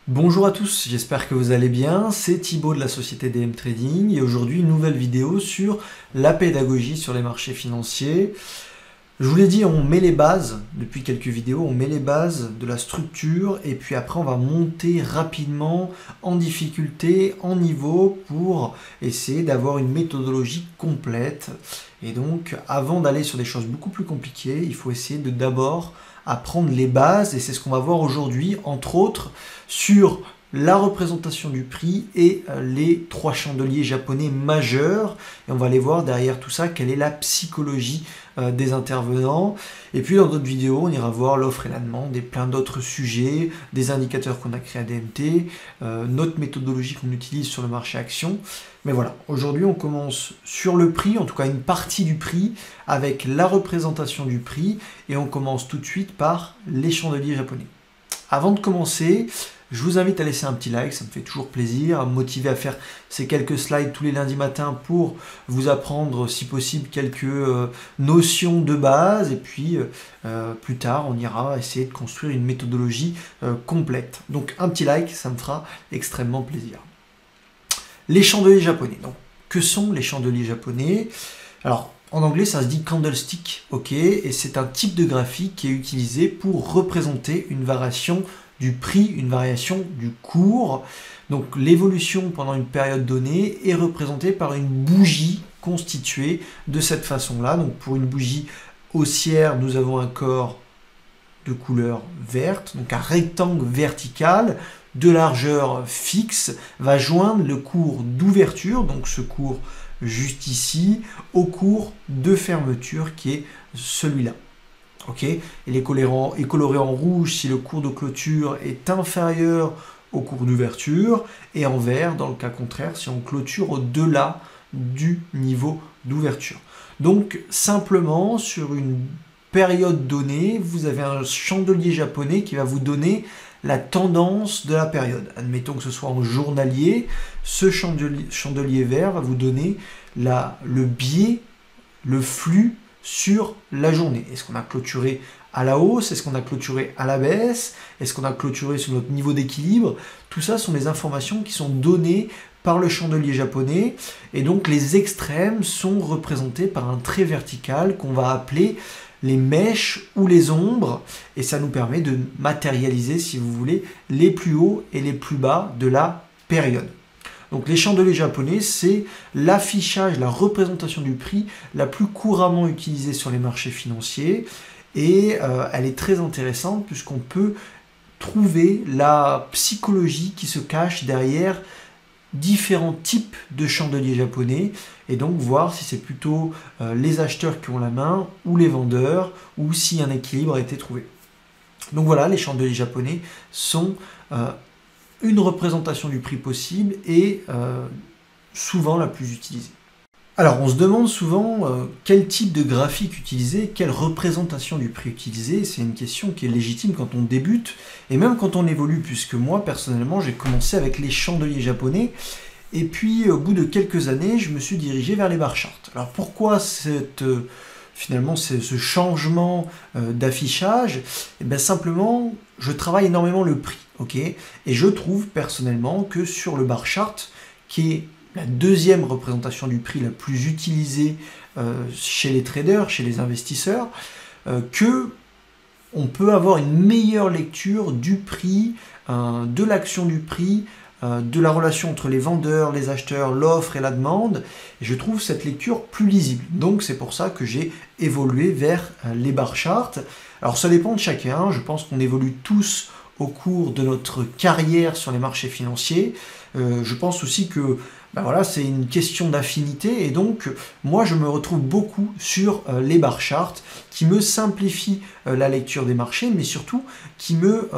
Bonjour à tous, j'espère que vous allez bien, c'est Thibaut de la société DM Trading et aujourd'hui une nouvelle vidéo sur la pédagogie sur les marchés financiers. Je vous l'ai dit, on met les bases, depuis quelques vidéos, on met les bases de la structure et puis après on va monter rapidement en difficulté, en niveau pour essayer d'avoir une méthodologie complète. Et donc avant d'aller sur des choses beaucoup plus compliquées, il faut essayer de d'abord apprendre les bases et c'est ce qu'on va voir aujourd'hui, entre autres sur la représentation du prix et les trois chandeliers japonais majeurs. Et on va aller voir derrière tout ça quelle est la psychologie des intervenants. Et puis dans d'autres vidéos, on ira voir l'offre et la demande et plein d'autres sujets, des indicateurs qu'on a créés à DMT, notre méthodologie qu'on utilise sur le marché action. Mais voilà, aujourd'hui on commence sur le prix, en tout cas une partie du prix, avec la représentation du prix, et on commence tout de suite par les chandeliers japonais. Avant de commencer, je vous invite à laisser un petit like, ça me fait toujours plaisir, à me motiver à faire ces quelques slides tous les lundis matins pour vous apprendre, si possible, quelques notions de base. Et puis, plus tard, on ira essayer de construire une méthodologie complète. Donc, un petit like, ça me fera extrêmement plaisir. Les chandeliers japonais. Donc, que sont les chandeliers japonais? Alors, en anglais, ça se dit candlestick, ok, et c'est un type de graphique qui est utilisé pour représenter une variation du prix, une variation du cours. Donc l'évolution pendant une période donnée est représentée par une bougie constituée de cette façon-là. Donc pour une bougie haussière, nous avons un corps de couleur verte, donc un rectangle vertical de largeur fixe va joindre le cours d'ouverture, donc ce cours juste ici, au cours de fermeture qui est celui-là. Ok, il est coloré en rouge si le cours de clôture est inférieur au cours d'ouverture et en vert dans le cas contraire si on clôture au-delà du niveau d'ouverture. Donc simplement sur une période donnée, vous avez un chandelier japonais qui va vous donner la tendance de la période. Admettons que ce soit en journalier, ce chandelier vert va vous donner le biais, le flux sur la journée. Est-ce qu'on a clôturé à la hausse? Est-ce qu'on a clôturé à la baisse? Est-ce qu'on a clôturé sur notre niveau d'équilibre? Tout ça sont des informations qui sont données par le chandelier japonais et donc les extrêmes sont représentés par un trait vertical qu'on va appeler les mèches ou les ombres et ça nous permet de matérialiser, si vous voulez, les plus hauts et les plus bas de la période. Donc les chandeliers japonais, c'est l'affichage, la représentation du prix la plus couramment utilisée sur les marchés financiers et elle est très intéressante puisqu'on peut trouver la psychologie qui se cache derrière différents types de chandeliers japonais et donc voir si c'est plutôt les acheteurs qui ont la main ou les vendeurs ou si un équilibre a été trouvé. Donc voilà, les chandeliers japonais sont une représentation du prix possible et souvent la plus utilisée. Alors on se demande souvent quel type de graphique utiliser, quelle représentation du prix utiliser. C'est une question qui est légitime quand on débute et même quand on évolue, puisque moi personnellement j'ai commencé avec les chandeliers japonais et puis au bout de quelques années je me suis dirigé vers les bar charts. Alors pourquoi finalement ce changement d'affichage? Et bien simplement je travaille énormément le prix, ok, et je trouve personnellement que sur le bar chart, qui est la deuxième représentation du prix la plus utilisée chez les traders, chez les investisseurs, que on peut avoir une meilleure lecture du prix, de l'action du prix, de la relation entre les vendeurs, les acheteurs, l'offre et la demande. Et je trouve cette lecture plus lisible. Donc c'est pour ça que j'ai évolué vers les bar charts. Alors ça dépend de chacun, je pense qu'on évolue tous au cours de notre carrière sur les marchés financiers. Je pense aussi que voilà, c'est une question d'affinité et donc moi je me retrouve beaucoup sur les bar charts qui me simplifient la lecture des marchés mais surtout qui me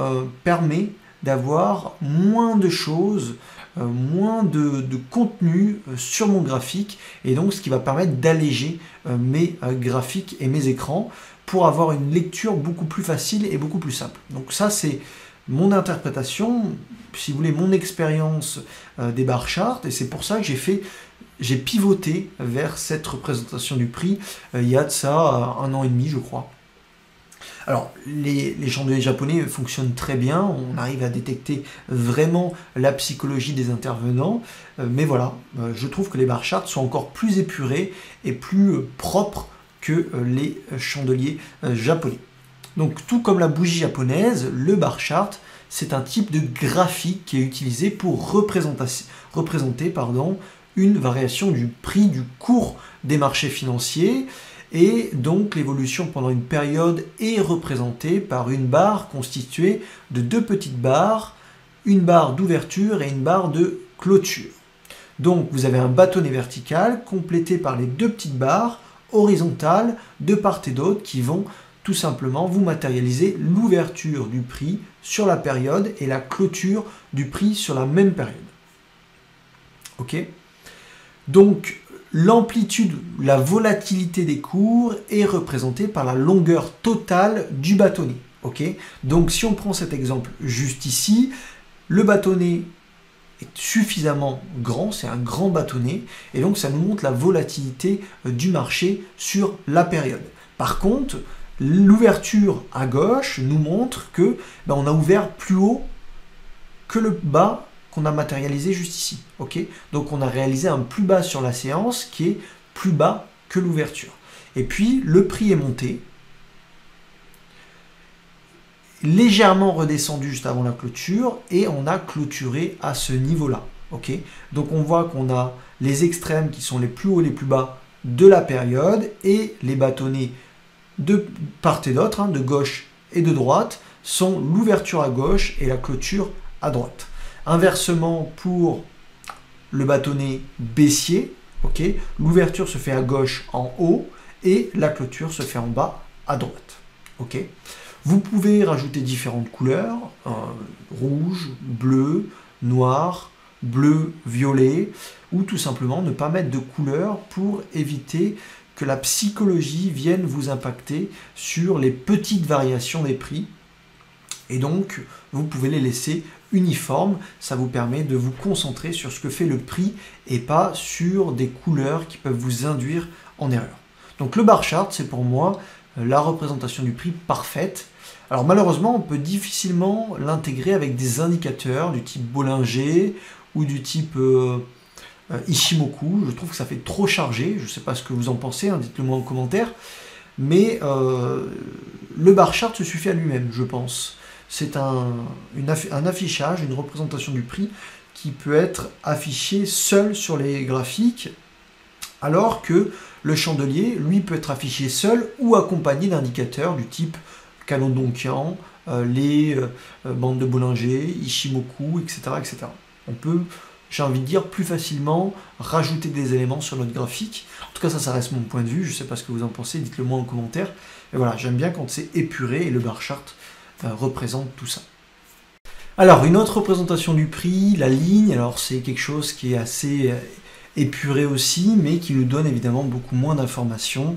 permet d'avoir moins de choses, moins de contenu sur mon graphique et donc ce qui va permettre d'alléger mes graphiques et mes écrans pour avoir une lecture beaucoup plus facile et beaucoup plus simple. Donc ça c'est mon interprétation, si vous voulez, mon expérience des bar charts, et c'est pour ça que j'ai pivoté vers cette représentation du prix il y a de ça 1 an et demi, je crois. Alors, les chandeliers japonais fonctionnent très bien, on arrive à détecter vraiment la psychologie des intervenants, mais voilà, je trouve que les bar charts sont encore plus épurés et plus propres que les chandeliers japonais. Donc, tout comme la bougie japonaise, le bar chart, c'est un type de graphique qui est utilisé pour représenter une variation du prix du cours des marchés financiers. Et donc l'évolution pendant une période est représentée par une barre constituée de deux petites barres, une barre d'ouverture et une barre de clôture. Donc vous avez un bâtonnet vertical complété par les deux petites barres horizontales de part et d'autre qui vont tout simplement vous matérialiser l'ouverture du prix sur la période et la clôture du prix sur la même période. Ok ? Donc, l'amplitude, la volatilité des cours est représentée par la longueur totale du bâtonnet. Ok ? Donc, si on prend cet exemple juste ici, le bâtonnet est suffisamment grand, c'est un grand bâtonnet, et donc ça nous montre la volatilité du marché sur la période. Par contre, l'ouverture à gauche nous montre que on a ouvert plus haut que le bas qu'on a matérialisé juste ici. Okay, donc on a réalisé un plus bas sur la séance qui est plus bas que l'ouverture. Et puis le prix est monté, légèrement redescendu juste avant la clôture et on a clôturé à ce niveau-là. Okay, donc on voit qu'on a les extrêmes qui sont les plus hauts et les plus bas de la période et les bâtonnets de part et d'autre, de gauche et de droite, sont l'ouverture à gauche et la clôture à droite. Inversement pour le bâtonnet baissier, okay, l'ouverture se fait à gauche en haut et la clôture se fait en bas à droite. Okay. Vous pouvez rajouter différentes couleurs, rouge, bleu, noir, bleu, violet, ou tout simplement ne pas mettre de couleur pour éviter que la psychologie vienne vous impacter sur les petites variations des prix. Et donc, vous pouvez les laisser uniformes. Ça vous permet de vous concentrer sur ce que fait le prix et pas sur des couleurs qui peuvent vous induire en erreur. Donc, le bar chart, c'est pour moi la représentation du prix parfaite. Alors, malheureusement, on peut difficilement l'intégrer avec des indicateurs du type Bollinger ou du type Ishimoku. Je trouve que ça fait trop chargé. Je ne sais pas ce que vous en pensez, dites-le moi en commentaire. Mais le bar chart se suffit à lui-même, je pense. C'est un affichage, une représentation du prix qui peut être affiché seul sur les graphiques, alors que le chandelier, lui, peut être affiché seul ou accompagné d'indicateurs du type Kannon Donkian, les bandes de Bollinger, Ishimoku, etc., etc. On peut, j'ai envie de dire, plus facilement rajouter des éléments sur notre graphique. En tout cas, ça reste mon point de vue. Je ne sais pas ce que vous en pensez, dites-le moi en commentaire. Et voilà, j'aime bien quand c'est épuré et le bar chart représente tout ça. Alors, une autre représentation du prix, la ligne. Alors, c'est quelque chose qui est assez épuré aussi, mais qui nous donne évidemment beaucoup moins d'informations.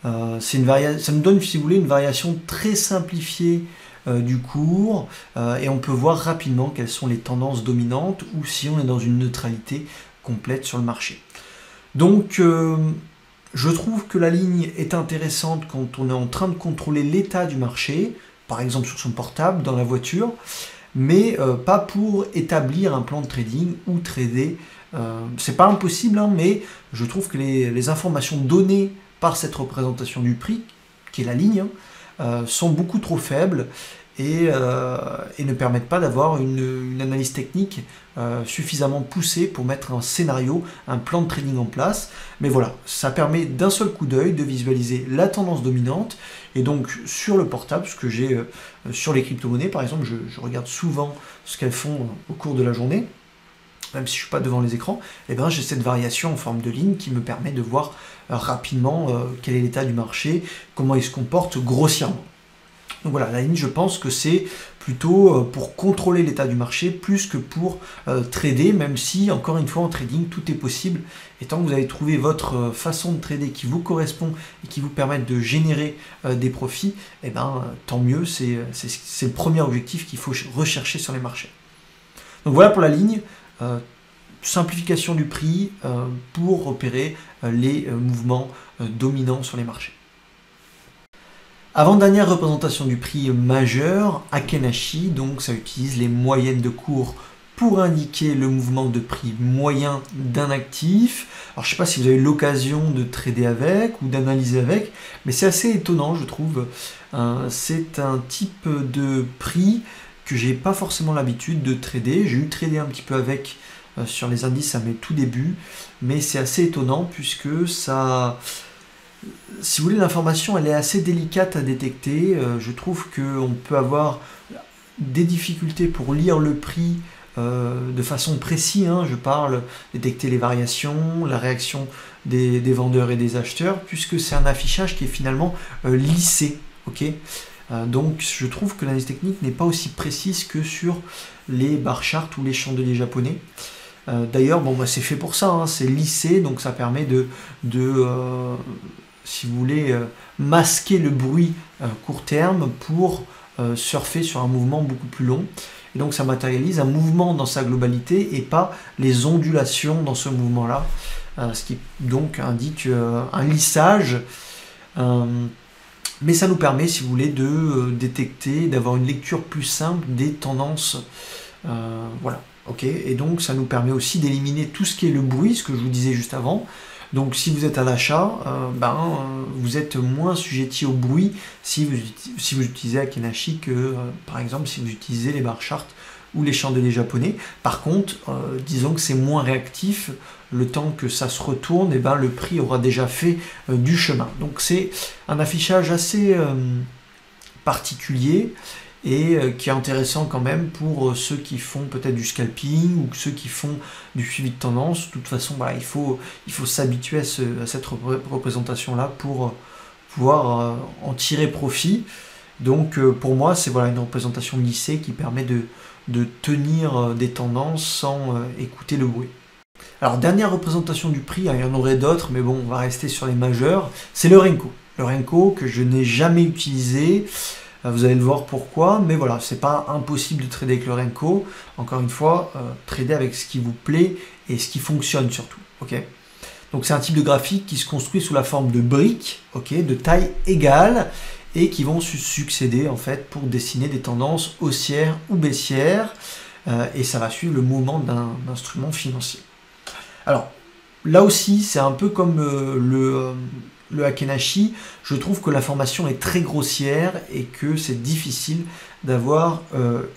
Ça nous donne, si vous voulez, une variation très simplifiée du cours et on peut voir rapidement quelles sont les tendances dominantes ou si on est dans une neutralité complète sur le marché. Donc je trouve que la ligne est intéressante quand on est en train de contrôler l'état du marché, par exemple sur son portable, dans la voiture, mais pas pour établir un plan de trading ou trader. C'est pas impossible, mais je trouve que les informations données par cette représentation du prix, qui est la ligne, sont beaucoup trop faibles et ne permettent pas d'avoir une analyse technique suffisamment poussée pour mettre un scénario, un plan de trading en place. Mais voilà, ça permet d'un seul coup d'œil de visualiser la tendance dominante. Et donc sur le portable, ce que j'ai sur les crypto-monnaies, par exemple, je regarde souvent ce qu'elles font au cours de la journée, même si je ne suis pas devant les écrans, et j'ai cette variation en forme de ligne qui me permet de voir rapidement quel est l'état du marché, comment il se comporte grossièrement. Donc voilà, la ligne, je pense que c'est plutôt pour contrôler l'état du marché plus que pour trader, même si, encore une fois, en trading, tout est possible. Et tant que vous avez trouvé votre façon de trader qui vous correspond et qui vous permet de générer des profits, tant mieux, c'est le premier objectif qu'il faut rechercher sur les marchés. Donc voilà pour la ligne. Simplification du prix pour repérer les mouvements dominants sur les marchés. Avant-dernière représentation du prix majeur, Akenashi, donc ça utilise les moyennes de cours pour indiquer le mouvement de prix moyen d'un actif. Alors je ne sais pas si vous avez eu l'occasion de trader avec ou d'analyser avec, mais c'est assez étonnant je trouve. C'est un type de prix que j'ai pas forcément l'habitude de trader. J'ai eu tradé un petit peu avec sur les indices à mes tout débuts, mais c'est assez étonnant puisque ça... Si vous voulez, l'information elle est assez délicate à détecter. Je trouve qu'on peut avoir des difficultés pour lire le prix de façon précise, je parle, détecter les variations, la réaction des vendeurs et des acheteurs, puisque c'est un affichage qui est finalement lissé. Donc je trouve que l'analyse technique n'est pas aussi précise que sur les bar charts ou les chandeliers japonais. D'ailleurs, c'est fait pour ça, c'est lissé, donc ça permet si vous voulez, masquer le bruit court terme pour surfer sur un mouvement beaucoup plus long. Et donc ça matérialise un mouvement dans sa globalité et pas les ondulations dans ce mouvement-là, ce qui donc indique un lissage. Mais ça nous permet, si vous voulez, de détecter, d'avoir une lecture plus simple des tendances. Voilà, et donc ça nous permet aussi d'éliminer tout ce qui est le bruit, ce que je vous disais juste avant. Donc si vous êtes à l'achat, vous êtes moins sujetti au bruit si vous utilisez Akenashi que par exemple si vous utilisez les bar charts ou les chandeliers japonais. Par contre, disons que c'est moins réactif, le temps que ça se retourne, le prix aura déjà fait du chemin. Donc c'est un affichage assez particulier et qui est intéressant quand même pour ceux qui font peut-être du scalping ou ceux qui font du suivi de tendance. De toute façon, il faut s'habituer à cette représentation-là pour pouvoir en tirer profit. Donc pour moi, c'est une représentation lissée qui permet de tenir des tendances sans écouter le bruit. Alors dernière représentation du prix, il y en aurait d'autres, mais bon, on va rester sur les majeurs, c'est le Renko. Le Renko que je n'ai jamais utilisé. Vous allez le voir pourquoi, mais voilà, c'est pas impossible de trader avec le Renko. Encore une fois, trader avec ce qui vous plaît et ce qui fonctionne surtout. Donc c'est un type de graphique qui se construit sous la forme de briques, de taille égale, et qui vont se succéder en fait pour dessiner des tendances haussières ou baissières, et ça va suivre le mouvement d'un instrument financier. Alors là aussi, c'est un peu comme le Akenashi, je trouve que l'information est très grossière et que c'est difficile d'avoir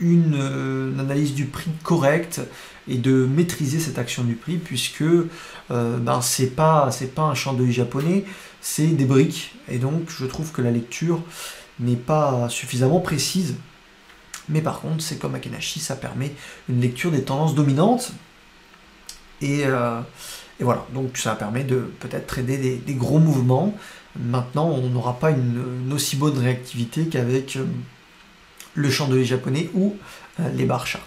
une analyse du prix correcte et de maîtriser cette action du prix puisque c'est pas un chandelier japonais, c'est des briques et donc je trouve que la lecture n'est pas suffisamment précise. Mais par contre, c'est comme Akenashi, ça permet une lecture des tendances dominantes et voilà, donc ça permet de peut-être trader des gros mouvements. Maintenant, on n'aura pas une aussi bonne réactivité qu'avec le chandelier japonais ou les bar charts.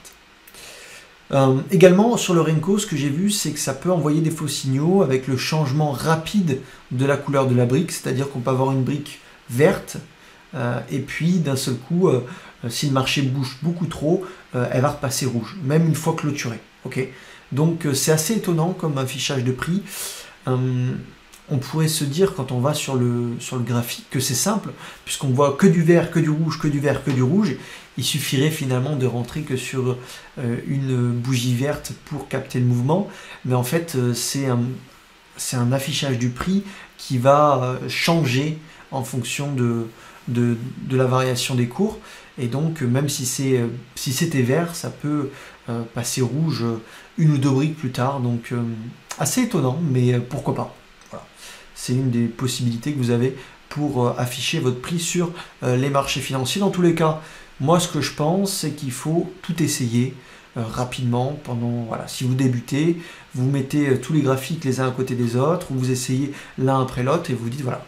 Également, sur le Renko, ce que j'ai vu, c'est que ça peut envoyer des faux signaux avec le changement rapide de la couleur de la brique, c'est-à-dire qu'on peut avoir une brique verte, et puis d'un seul coup, si le marché bouge beaucoup trop, elle va repasser rouge, même une fois clôturée. Donc c'est assez étonnant comme affichage de prix. On pourrait se dire quand on va sur le graphique que c'est simple, puisqu'on voit que du vert, que du rouge, que du vert, que du rouge. Il suffirait finalement de rentrer que sur une bougie verte pour capter le mouvement. Mais en fait, c'est un affichage du prix qui va changer en fonction de la variation des cours. Et donc, même si c'était vert, ça peut passer rouge une ou deux briques plus tard. Donc, assez étonnant, mais pourquoi pas. Voilà. C'est une des possibilités que vous avez pour afficher votre prix sur les marchés financiers. Dans tous les cas, moi, ce que je pense, c'est qu'il faut tout essayer rapidement. Si vous débutez, vous mettez tous les graphiques les uns à côté des autres, ou vous essayez l'un après l'autre et vous dites, voilà,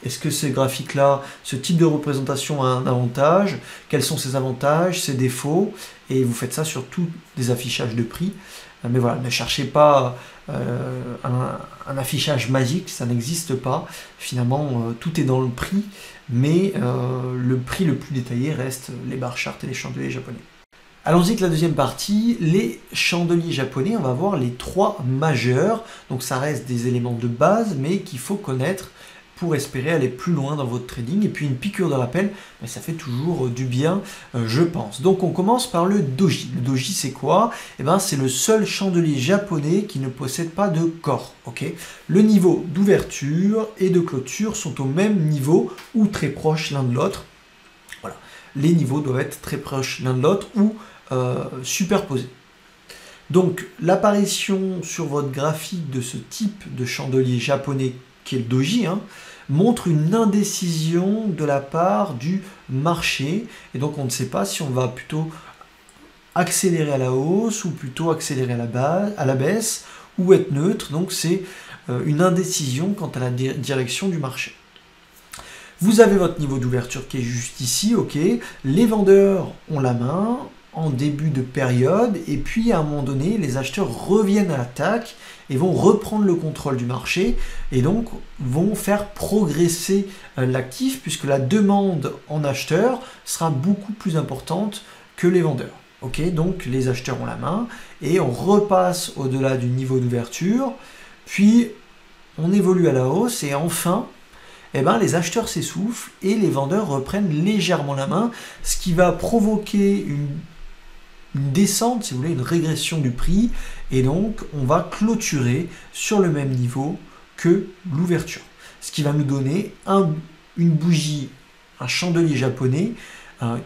est-ce que ces graphiques-là, ce type de représentation a un avantage? Quels sont ses avantages, ses défauts? Et vous faites ça sur tous les affichages de prix. Mais voilà, ne cherchez pas un affichage magique, ça n'existe pas. Finalement, tout est dans le prix, mais le prix le plus détaillé reste les bar charts et les chandeliers japonais. Allons-y avec la deuxième partie, les chandeliers japonais. On va voir les trois majeurs. Donc ça reste des éléments de base, mais qu'il faut connaître pour espérer aller plus loin dans votre trading. Et puis une piqûre de rappel, ça fait toujours du bien, je pense. Donc on commence par le doji. Le doji, c'est quoi? C'est le seul chandelier japonais qui ne possède pas de corps. Le niveau d'ouverture et de clôture sont au même niveau ou très proches l'un de l'autre. Voilà. Les niveaux doivent être très proches l'un de l'autre ou superposés. Donc l'apparition sur votre graphique de ce type de chandelier japonais qui est le doji, montre une indécision de la part du marché. Et donc on ne sait pas si on va plutôt accélérer à la hausse ou plutôt accélérer à la baisse ou être neutre. Donc c'est une indécision quant à la direction du marché. Vous avez votre niveau d'ouverture qui est juste ici, Les vendeurs ont la main en début de période et puis à un moment donné, les acheteurs reviennent à l'attaque et vont reprendre le contrôle du marché et donc vont faire progresser l'actif puisque la demande en acheteurs sera beaucoup plus importante que les vendeurs. Donc les acheteurs ont la main et on repasse au-delà du niveau d'ouverture, puis on évolue à la hausse et enfin les acheteurs s'essoufflent et les vendeurs reprennent légèrement la main, ce qui va provoquer une descente, si vous voulez, une régression du prix, et donc on va clôturer sur le même niveau que l'ouverture. Ce qui va nous donner une bougie, un chandelier japonais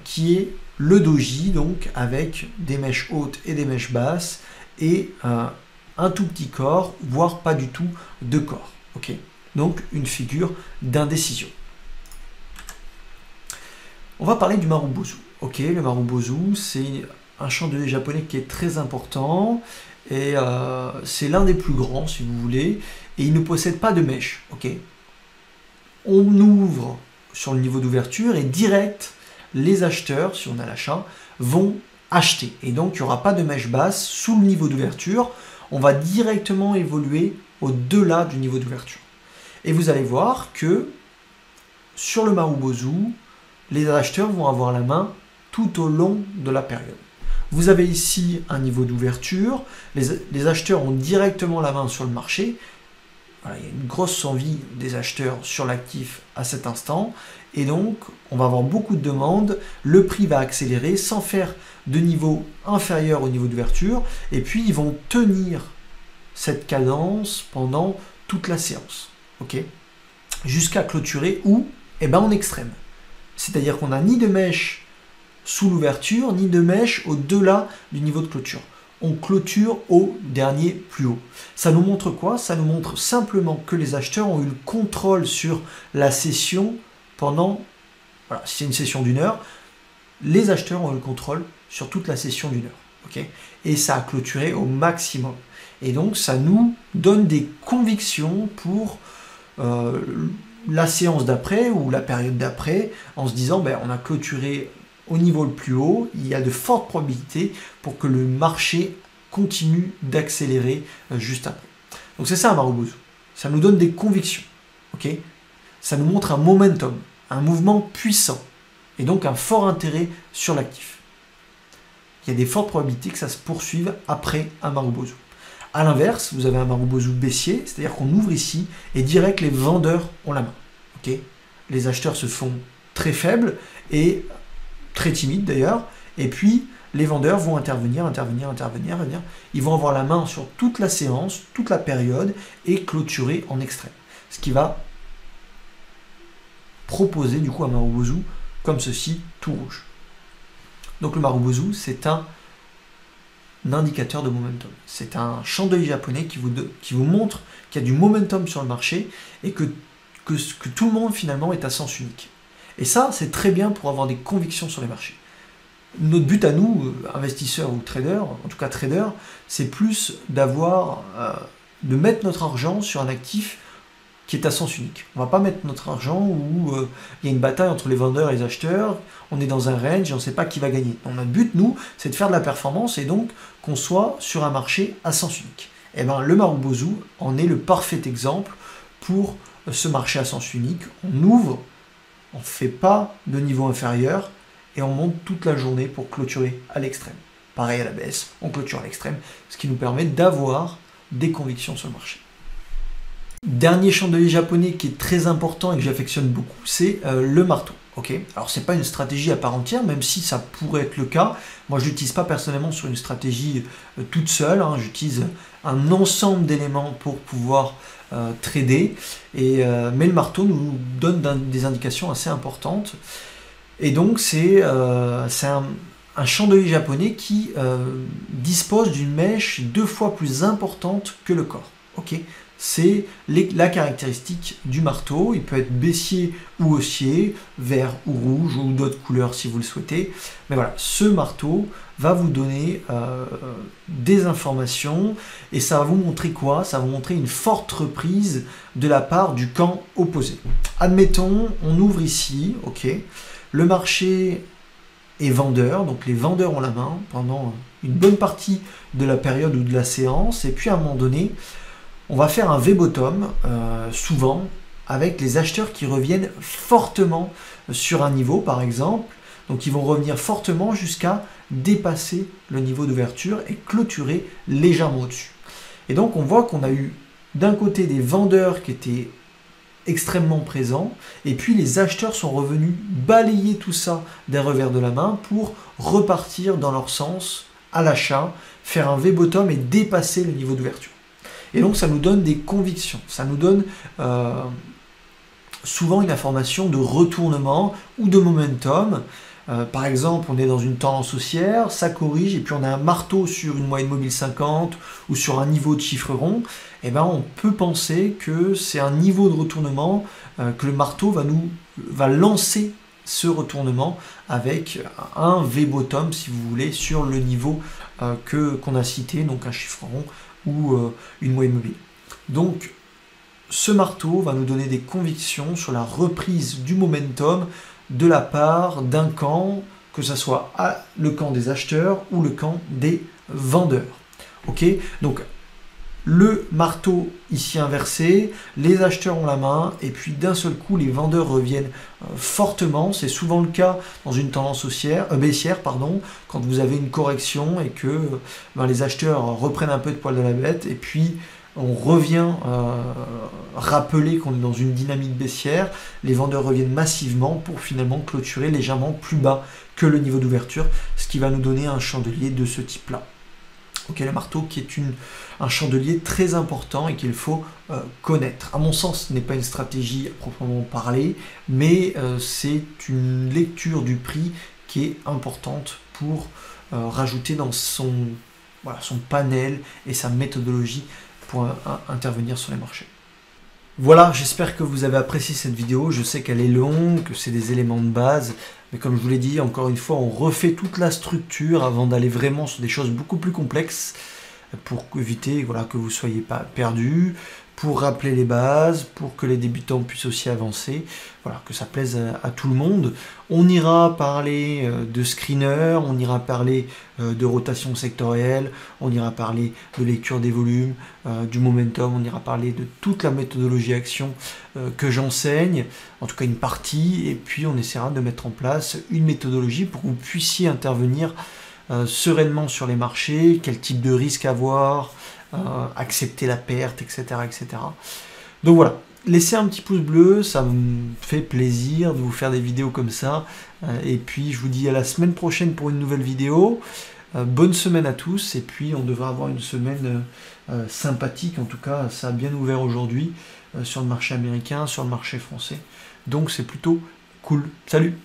qui est le doji, donc avec des mèches hautes et des mèches basses, et un tout petit corps, voire pas du tout de corps. Donc une figure d'indécision. On va parler du Marubozu. Le Marubozu, c'est un chandelier japonais qui est très important et c'est l'un des plus grands si vous voulez et il ne possède pas de mèche. On ouvre sur le niveau d'ouverture et direct les acheteurs, si on a l'achat, vont acheter et donc il n'y aura pas de mèche basse sous le niveau d'ouverture, on va directement évoluer au-delà du niveau d'ouverture et vous allez voir que sur le Marubozu, les acheteurs vont avoir la main tout au long de la période. Vous avez ici un niveau d'ouverture, les acheteurs ont directement la main sur le marché. Voilà, il y a une grosse envie des acheteurs sur l'actif à cet instant. Et donc, on va avoir beaucoup de demandes, le prix va accélérer sans faire de niveau inférieur au niveau d'ouverture. Et puis, ils vont tenir cette cadence pendant toute la séance. Jusqu'à clôturer où? En extrême. C'est-à-dire qu'on n'a ni de mèche sous l'ouverture, ni de mèche au-delà du niveau de clôture. On clôture au dernier plus haut. Ça nous montre quoi? Ça nous montre simplement que les acheteurs ont eu le contrôle sur la session pendant, voilà, si c'est une session d'une heure, les acheteurs ont eu le contrôle sur toute la session d'une heure. Et ça a clôturé au maximum. Et donc ça nous donne des convictions pour la séance d'après ou la période d'après, en se disant on a clôturé au niveau le plus haut, il y a de fortes probabilités pour que le marché continue d'accélérer juste après. Donc c'est ça un Marubozu. Ça nous donne des convictions. Ça nous montre un momentum, un mouvement puissant et donc un fort intérêt sur l'actif. Il y a des fortes probabilités que ça se poursuive après un Marubozu. A l'inverse, vous avez un Marubozu baissier, c'est-à-dire qu'on ouvre ici et direct les vendeurs ont la main. Les acheteurs se font très faibles et très timides d'ailleurs, et puis les vendeurs vont intervenir. Ils vont avoir la main sur toute la séance, toute la période et clôturer en extrême. Ce qui va proposer du coup un Marubozu comme ceci, tout rouge. Donc le Marubozu, c'est un indicateur de momentum. C'est un chandelier japonais qui vous montre qu'il y a du momentum sur le marché et que tout le monde finalement est à sens unique. Et ça, c'est très bien pour avoir des convictions sur les marchés. Notre but à nous, investisseurs ou traders, en tout cas traders, c'est plus de mettre notre argent sur un actif qui est à sens unique. On ne va pas mettre notre argent où il y a une bataille entre les vendeurs et les acheteurs, on est dans un range et on ne sait pas qui va gagner. Donc, notre but, nous, c'est de faire de la performance et donc qu'on soit sur un marché à sens unique. Et le Marubozu en est le parfait exemple pour ce marché à sens unique. On ouvre, on ne fait pas de niveau inférieur et on monte toute la journée pour clôturer à l'extrême. Pareil à la baisse, on clôture à l'extrême, ce qui nous permet d'avoir des convictions sur le marché. Dernier chandelier japonais qui est très important et que j'affectionne beaucoup, c'est le marteau. Okay, alors c'est pas une stratégie à part entière, même si ça pourrait être le cas. Moi je l'utilise pas personnellement sur une stratégie toute seule, hein. J'utilise un ensemble d'éléments pour pouvoir trader, mais le marteau nous donne des indications assez importantes. Et donc c'est un chandelier japonais qui dispose d'une mèche 2 fois plus importante que le corps. Okay, c'est la caractéristique du marteau. Il peut être baissier ou haussier, vert ou rouge ou d'autres couleurs si vous le souhaitez. Mais voilà, ce marteau va vous donner des informations et ça va vous montrer quoi? Ça va vous montrer une forte reprise de la part du camp opposé. Admettons, on ouvre ici, ok, le marché est vendeur, donc les vendeurs ont la main pendant une bonne partie de la période ou de la séance, et puis à un moment donné, on va faire un V-bottom, souvent, avec les acheteurs qui reviennent fortement sur un niveau, par exemple. Donc ils vont revenir fortement jusqu'à dépasser le niveau d'ouverture et clôturer légèrement au-dessus. Et donc on voit qu'on a eu d'un côté des vendeurs qui étaient extrêmement présents, et puis les acheteurs sont revenus balayer tout ça d'un revers de la main pour repartir dans leur sens à l'achat, faire un V-bottom et dépasser le niveau d'ouverture. Et donc ça nous donne des convictions, ça nous donne souvent une information de retournement ou de momentum. Par exemple, on est dans une tendance haussière, ça corrige, et puis on a un marteau sur une moyenne mobile 50 ou sur un niveau de chiffre rond, et ben on peut penser que c'est un niveau de retournement, que le marteau va lancer ce retournement avec un V-bottom, si vous voulez, sur le niveau qu'on a cité, donc un chiffre rond ou une moyenne mobile. Donc ce marteau va nous donner des convictions sur la reprise du momentum de la part d'un camp, que ce soit le camp des acheteurs ou le camp des vendeurs. Ok, donc le marteau ici inversé, les acheteurs ont la main, et puis d'un seul coup les vendeurs reviennent fortement. C'est souvent le cas dans une tendance baissière, quand vous avez une correction et que les acheteurs reprennent un peu de poil de la bête, et puis on revient rappeler qu'on est dans une dynamique baissière, les vendeurs reviennent massivement pour finalement clôturer légèrement plus bas que le niveau d'ouverture, ce qui va nous donner un chandelier de ce type-là. Ok, le marteau qui est un chandelier très important et qu'il faut connaître. À mon sens, ce n'est pas une stratégie à proprement parler, mais c'est une lecture du prix qui est importante pour rajouter dans son panel et sa méthodologie pour intervenir sur les marchés. Voilà, j'espère que vous avez apprécié cette vidéo. Je sais qu'elle est longue, que c'est des éléments de base, mais comme je vous l'ai dit, encore une fois, on refait toute la structure avant d'aller vraiment sur des choses beaucoup plus complexes pour éviter que vous ne soyez pas perdus, pour rappeler les bases, pour que les débutants puissent aussi avancer, que ça plaise à tout le monde. On ira parler de screener, on ira parler de rotation sectorielle, on ira parler de lecture des volumes, du momentum, on ira parler de toute la méthodologie action que j'enseigne, en tout cas une partie, et puis on essaiera de mettre en place une méthodologie pour que vous puissiez intervenir sereinement sur les marchés, quel type de risque avoir, accepter la perte, etc., etc. Donc voilà, laissez un petit pouce bleu, ça me fait plaisir de vous faire des vidéos comme ça. Et puis je vous dis à la semaine prochaine pour une nouvelle vidéo. Bonne semaine à tous, et puis on devrait avoir une semaine sympathique. En tout cas, ça a bien ouvert aujourd'hui sur le marché américain, sur le marché français. Donc c'est plutôt cool. Salut!